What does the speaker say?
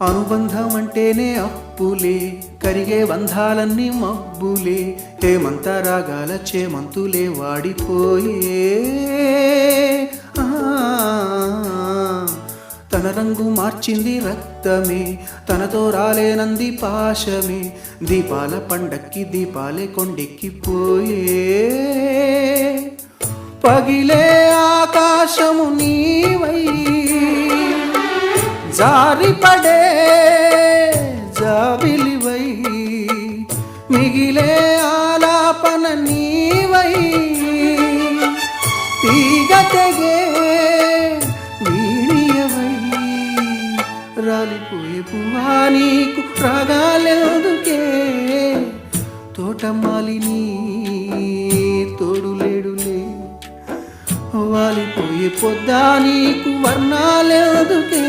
అనుబంధం అంటేనే అప్పులే, కరిగే బంధాలన్నీ మబ్బులే, హేమంత రాగాల చేమంతులే వాడిపోయే. తన రంగు మార్చింది రక్తమే, తనతో రాలేనంది పాశమే, దీపాల పండక్కి దీపాలే కొండెక్కిపోయే. పగిలే ఆకాశము నీవై, జారిపడే జాబిలివై, మిగిలే ఆలాపన నీవై, తీగ తెగే వీణియవై, రాలిపోయే పువ్వా నీకు రాగాలెందుకే, తోటమాలిని తోడులేడులే, వాలిపోయే పొద్దా నీకు వర్ణాలెందుకే.